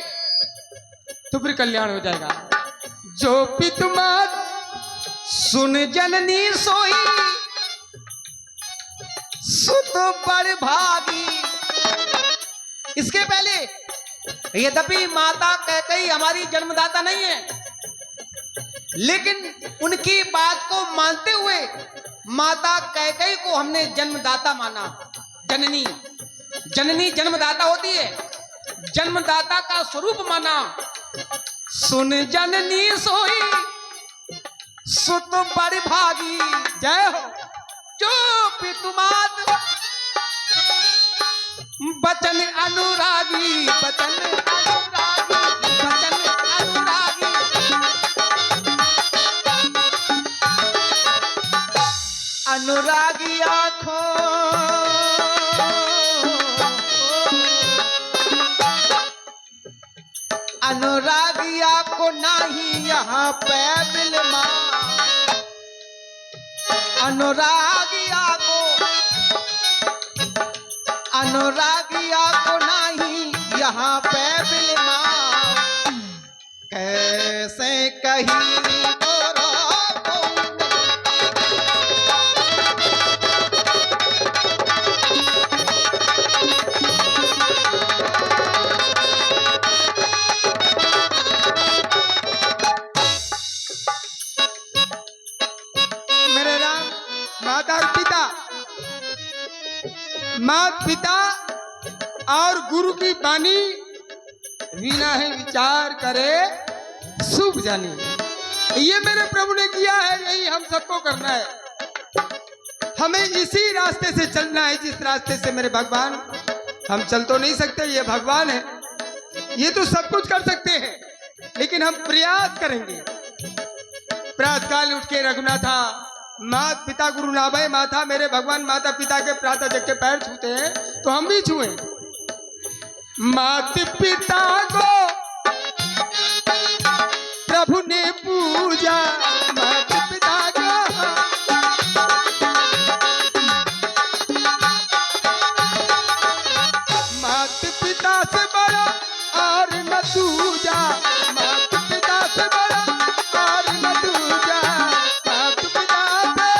तो फिर कल्याण हो जाएगा। जो पितुमात सुन जननी सोई सुत बड़ भागी। इसके पहले यद्यपि माता कैकेयी हमारी जन्मदाता नहीं है, लेकिन उनकी बात को मानते हुए माता कैकेयी को हमने जन्मदाता माना। जननी जननी जन्मदाता होती है, जन्मदाता का स्वरूप माना। सुन जननी सोई सुत बड़ भागी। जय हो। जो पितुमात बचन अनुरागी, बचन अनुरागी, बचन अनुरागी। अनुरागी आँखों अनुरागिया को नहीं यहाँ पे बिलमा। अनुरागिया को नहीं यहाँ पे बिलमा। कैसे कहीं तोरो माता पिता और गुरु की वाणी बिना ही विचार करे शुभ जानिए। ये मेरे प्रभु ने किया है, यही हम सबको करना है। हमें इसी रास्ते से चलना है जिस रास्ते से मेरे भगवान, हम चल तो नहीं सकते, ये भगवान है, ये तो सब कुछ कर सकते हैं, लेकिन हम प्रयास करेंगे। प्रातः काल उठ के रघुनाथा माता पिता गुरु नाभय माथा, मेरे भगवान माता पिता के प्रातः जग के पैर छूते हैं तो हम भी छुएं। माता पिता को प्रभु ने पूजा, माता पिता को माता पिता से बड़ा और न दूजा, माता पिता से बड़ा और न दूजा, माता पिता से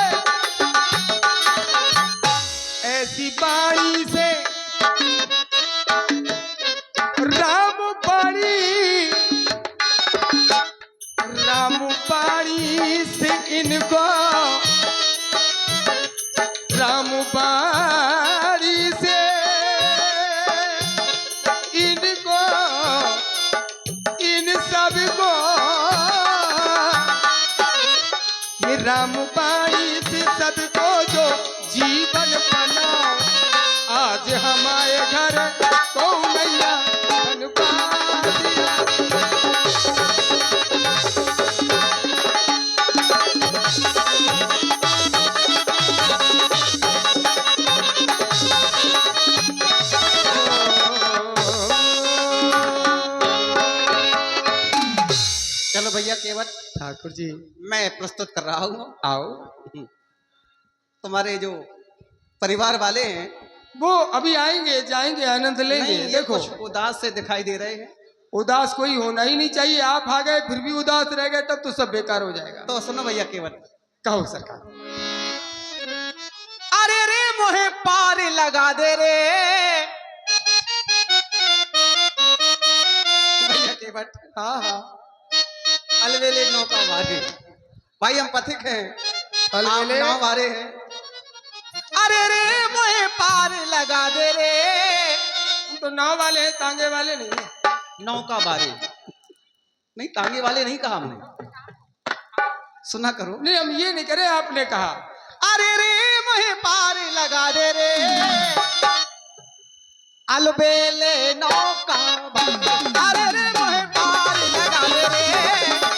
ऐसी बाणी से राम बाणी से इनको, राम बाणी से इनको, इन सब को ये राम बाणी से सबको जो जीवन बनाओ, आज हमारे घर को नैया बनवा दिया। चलो भैया केवट, ठाकुर जी मैं प्रस्तुत कर रहा हूँ। आओ। तुम्हारे जो परिवार वाले हैं वो अभी आएंगे जाएंगे, आनंद लेंगे। नहीं, ये देखो कुछ उदास से दिखाई दे रहे हैं। उदास कोई होना ही नहीं चाहिए। आप आ गए फिर भी उदास रह गए तब तो सब बेकार हो जाएगा। तो सुनो भैया केवट, कहो सरकार। अरे रे मोहे पार लगा दे रे भैया केवट। हाँ हाँ अलवेले नौका वारे, भाई हम पथिक हैं, अलवेले नाव वारे हैं। अरे रे मोहे पार लगा दे रे, हम तो नाव वाले हैं, तांगे वाले नहीं। नौका बारे नहीं, तांगे वाले नहीं कहा हमने, सुना करो। नहीं हम ये नहीं करे, आपने कहा। अरे रे मोहे पार लगा दे रे, अलबेले नौका बारे। अरे रे मोहे पार लगा दे रे,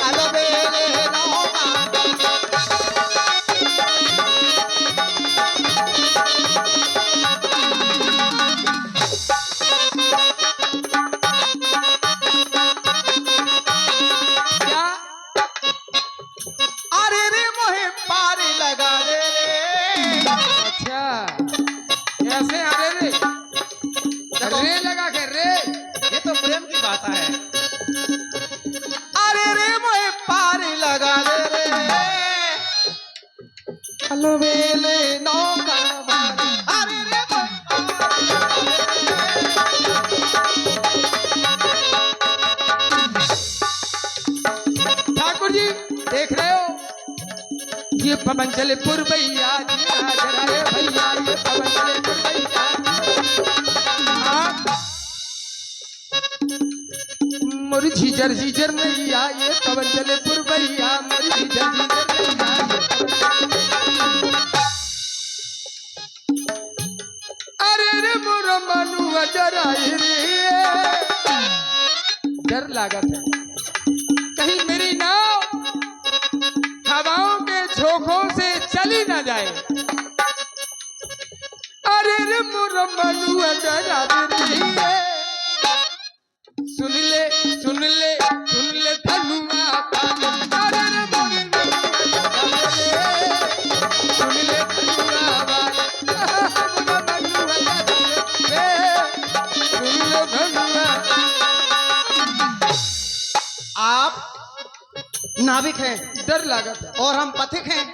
अलबेले नौका। क्या? अरे रे मोहे पार लगा दे रे। अच्छा ऐसे अरे रे रे लगा के रे, ये तो प्रेम की बात है। अरे रे मोहे पार लगा दे रे, अलबेले नौका बारे। अरे रे ठाकुर जी देख रहे हो, ये पवन चले पुरबैया जरा रे भैया, ये पवन चले पुरबैया। मोरी झीझर झीझर मैया, ये पवन चले पुरबैया, मोरी झीझर झीझर मैया। अरे रे मोरा मनुआ डराए रे, डर लागत है कहीं मेरी नाव हवाओं के झोंकों से चली ना जाए। अरे रे मोरा मनुआ डरा रही है, सुन ले सुन ले सुन ले धनुआ पानी। अरे रे मोरे सुन ले धनुआ पानी, मोरा मनुआ डरा रे, सुन ले धनुआ। आप नाविक हैं डर लागत है। और हम पथिक हैं।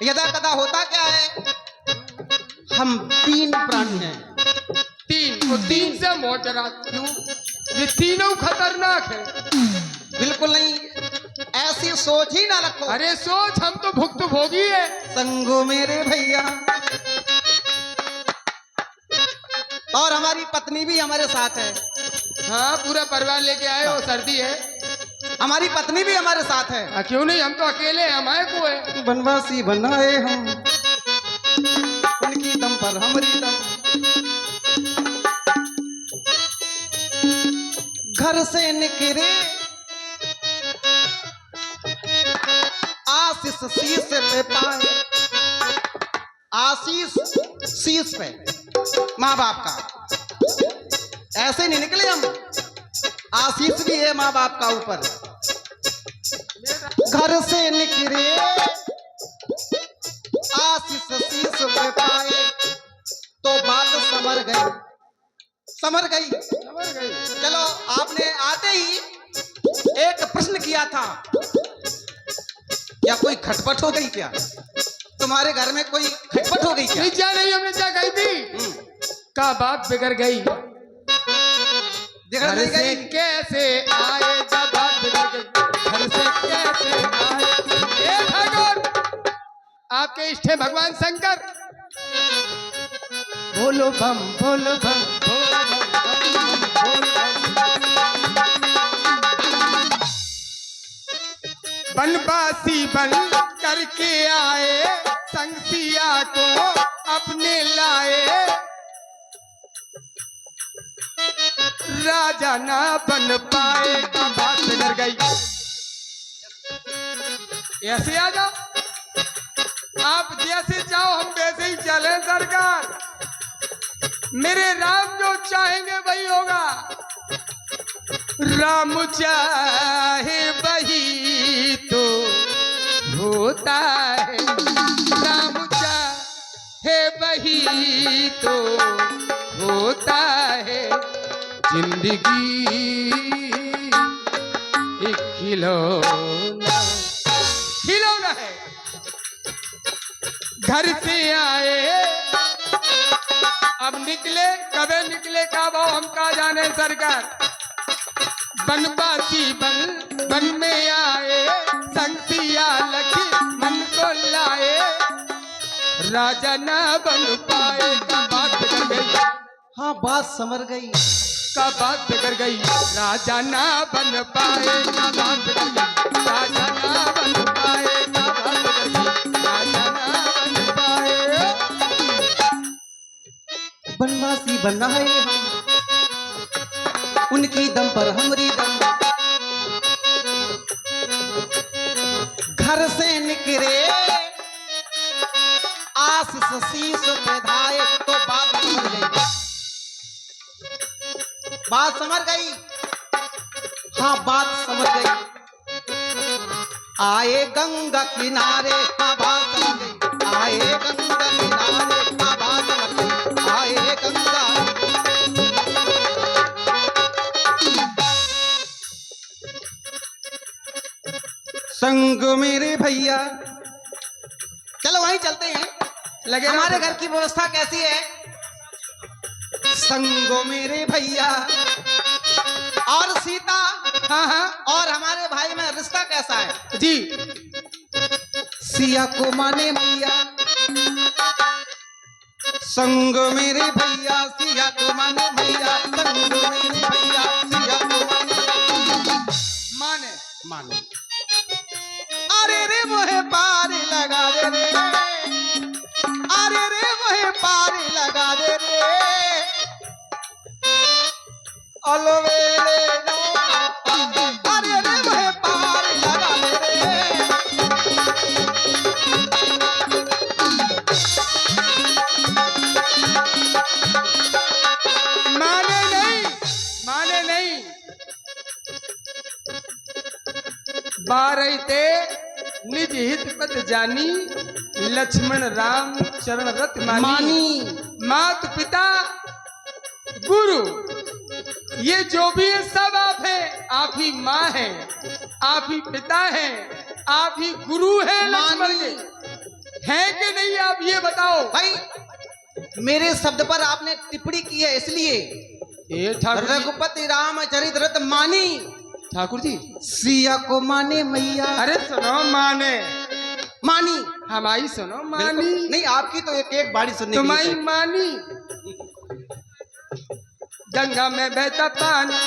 यदा कदा होता क्या है, हम तीन प्राणी हैं। तीन, वो तीन से मोचरा क्यों? ये तीनों खतरनाक है। बिल्कुल नहीं, ऐसी सोच ही ना रखो। अरे सोच, हम तो भुक्तभोगी है। संगो मेरे भैया, और हमारी पत्नी भी हमारे साथ है। हाँ पूरा परिवार लेके आए हो, सर्दी है। हमारी पत्नी भी हमारे साथ है। क्यों नहीं, हम तो अकेले हैं, हमारे को है। बनवासी बनाए हम, उनकी दम पर हमारी दम। घर से निकले आशीष शीश पे पाए, आशीष शीश पे माँ बाप का। ऐसे नहीं निकले हम, आशीष भी है माँ बाप का ऊपर। घर से निकले आशीष शीश पे पाए, तो बात समर गई, समर गई। चलो, आपने आते ही एक प्रश्न किया था, क्या कोई खटपट हो गई क्या? तुम्हारे घर में कोई खटपट हो गई क्या? नहीं, क्या नहीं, हमने क्या कही थी? का बात बिगड़ गई, घर से कैसे आए, जब बात बिगड़ गई, घर से कैसे आए। ए ठाकुर, आपके इष्ट है भगवान शंकर। बोलो बम, बोलो बम, बोलो बम, बोलो बम। बनवासी बन करके आए, संगसिया को अपने लाए, राजा ना बन पाए, का बात बिगड़ गई। ऐसे आ जाओ, आप जैसे चाहो हम वैसे ही चले सरकार। मेरे राम जो चाहेंगे वही होगा, राम चाहे वही तो होता है, राम चाहे वही तो होता है। जिंदगी एक खिलौना, खिलौना है। घर से आए, अब निकले, कबे निकले का भाव हम का जाने सरकार। बनवासी बन में आए, संगसिया लखी मन को लाए, राजा ना बन पाए, का बात बिगड़ गई। हाँ, बात समझ गई, का बात बिगड़ गई, राजा ना बन पाए, का बात बिगड़ गई, राजा ना बन पाए, का बात बिगड़ गई, राजा ना बन पाए। बनवासी बनाए हम, उनकी दम पर हमारी दम। घर से निकले आशीष शीश पे धाए, तो बात समझ गई, बात समझ गई। हाँ, बात समझ गई। आए गंगा किनारे, हाँ बात समझ गई। आए गंगा किनारे, हाँ बात समझ गई। आए गंगा, संग मेरे भैया। चलो वहीं चलते हैं, लगे हमारे घर की व्यवस्था कैसी है। संगो मेरे भैया और सीता, हाँ हाँ और हमारे भाई में रिश्ता कैसा है जी। सिया को माने मैया, संग मेरे भैया, सिया को माने भैया, संग मेरे भैया, सिया को माने माने माने। अरे रे मोहे पार लगा दे रे, अरे रे मोहे पार लगा दे रे, अलवेले अरे रे मोहे पार लगा दे रे। माने नहीं, माने नहीं। बारह ते निज हित पद जानी, लक्ष्मण राम चरण रत मानी। मात पिता गुरु, ये जो भी है सब आप है, आप ही माँ है, आप ही पिता है, आप ही गुरु है। लक्ष्मण जी है कि नहीं, आप ये बताओ भाई। मेरे शब्द पर आपने टिप्पणी की है, इसलिए ये ठाकुर जी, रघुपति रामचरित रत मानी, ठाकुर जी सिया को माने मैया। अरे सुनो, माने मानी, हमारी सुनो, बिल्कुल। मानी नहीं, आपकी तो एक एक बाड़ी सुनने तुम्हारी मानी। गंगा में बहता पानी,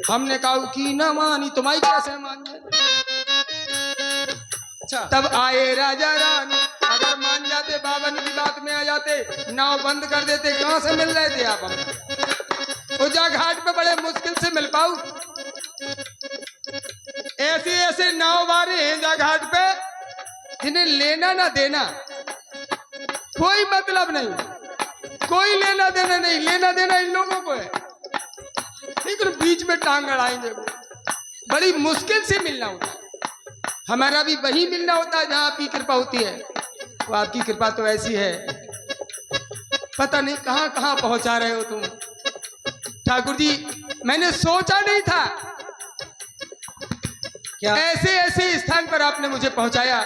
हमने कहा कि न मानी, तुम्हारी कैसे मान जाए। अच्छा, तब आए राजा रानी, अगर मान जाते बावन की बात में आ जाते, नाव बंद कर देते। कहां से मिल रहे थे आप हमें? उजा घाट पे बड़े मुश्किल से मिल पाऊ। ऐसे ऐसे नाव वाले हैं जा घाट पे, जिन्हें लेना ना देना कोई मतलब नहीं, कोई लेना देना नहीं। लेना देना इन लोगों को है, लेकिन बीच में टांग अड़ाएंगे वो। बड़ी मुश्किल से मिलना होता है। हमारा भी वही मिलना होता है जहां आपकी कृपा होती है। तो आपकी कृपा तो ऐसी है, पता नहीं कहां कहां पहुंचा रहे हो तुम। ठाकुर जी, मैंने सोचा नहीं था क्या ऐसे ऐसे स्थान पर आपने मुझे पहुंचाया।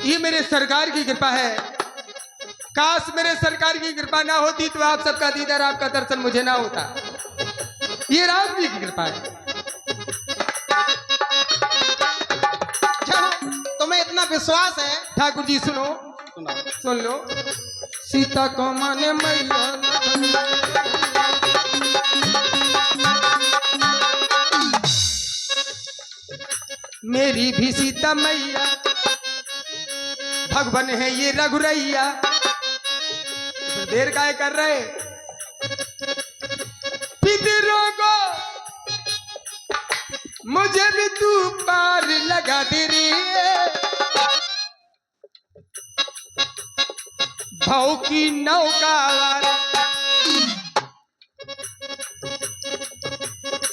ये मेरे सरकार की कृपा है। काश मेरे सरकार की कृपा ना होती तो आप सबका दीदार, आपका दर्शन मुझे ना होता। ये राम जी की कृपा है। तुम्हें इतना विश्वास है? ठाकुर जी सुनो, सुन लो। सीता को माने मैया, मेरी भी सीता मैया, भगवान है ये रघुरैया। देर काय कर रहे पितरों को, मुझे भी तू पार लगा दे रे। भाव की नौका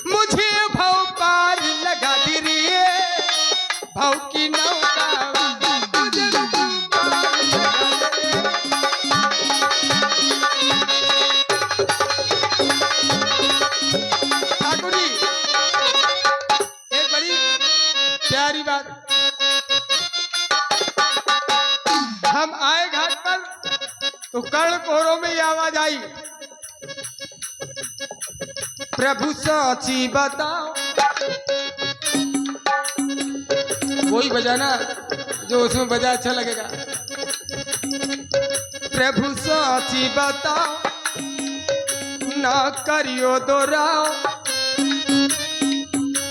मुझे भाव पार लगा दे रे। भाव की नौका मुझे भी तू पार लगा दे रे। ठाकुर जी, एक बड़ी प्यारी बात। हम आए घाट पर तो कर्णपुरों में ये आवाज आई, प्रभु साची बताओ। वही बजाना जो उसमें बजा अच्छा लगेगा। प्रभु साची बताओ, ना करियो दोराओ,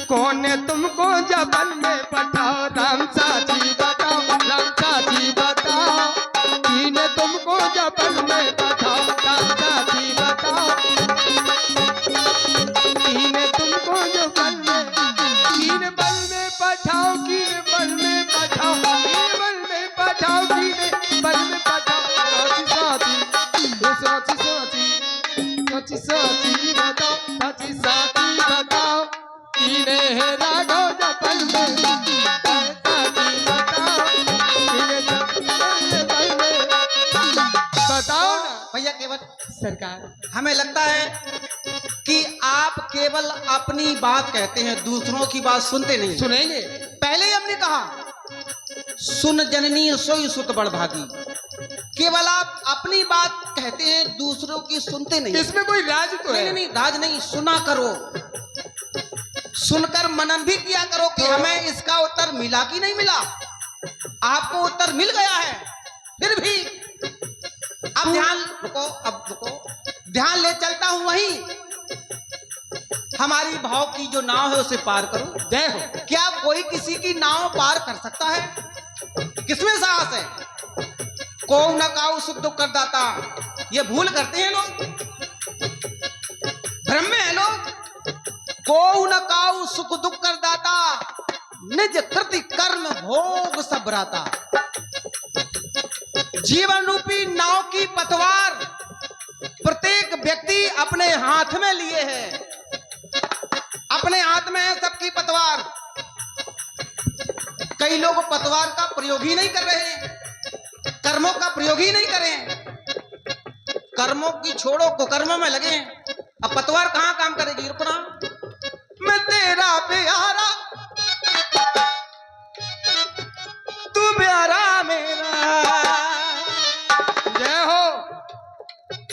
कौन है तुमको जबल में पठाओ। राम साची बताओ, राम साची बताओ, किने तुमको जबल में पठाओ। राम साची बताओ, किने तुमको जबल में, किने बल में पठाओ, किने बल में पठाओ, किने बल में पठाओ, किने बल में पठाओ। साची साची, साची साची बताओ, साची साची बताओ, किने है राघव जपल में। साची बताओ, किने जपल में। बताओ ना भैया केवल सरकार। हमें लगता है कि आप केवल अपनी बात कहते हैं, दूसरों की बात सुनते नहीं। सुनेंगे। पहले ही हमने कहा, सुन जननी सोई सुत बड़ भागी। केवल आप अपनी बात कहते हैं, दूसरों की सुनते नहीं। इसमें कोई राज तो है? नहीं नहीं, राज नहीं, सुना करो। सुनकर मनन भी किया करो कि हमें इसका उत्तर मिला कि नहीं मिला। आपको उत्तर मिल गया है, फिर भी अब ध्यान रुको, अब रुको, ध्यान ले चलता हूं वहीं। हमारी भाव की जो नाव है उसे पार करो। जय हो। क्या कोई किसी की नाव पार कर सकता है? किसमें साहस है? को न काऊ सुख दुख कर दाता। ये भूल करते हैं लोग, भ्रम में है लोग। को न काऊ सुख दुख कर दाता, निज कृति कर्म भोग सब बराता। जीवन रूपी नाव की पतवार प्रत्येक व्यक्ति अपने हाथ में लिए है। अपने हाथ में है सबकी पतवार। कई लोग पतवार का प्रयोग ही नहीं कर रहे हैं, कर्मों का प्रयोग ही नहीं करें। कर्मों की छोड़ो, कुकर्मों में लगे हैं। अब पतवार कहां काम करेगी? रुकना, मैं तेरा प्यारा, तू प्यारा मेरा। जय हो।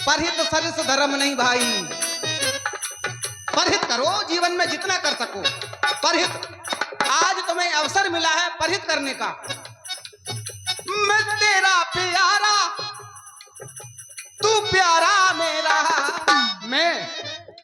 परहित सरिस धर्म नहीं भाई। परहित करो, जीवन में जितना कर सको परहित। आज तुम्हें अवसर मिला है परहित करने का। मैं तेरा प्यारा, तू प्यारा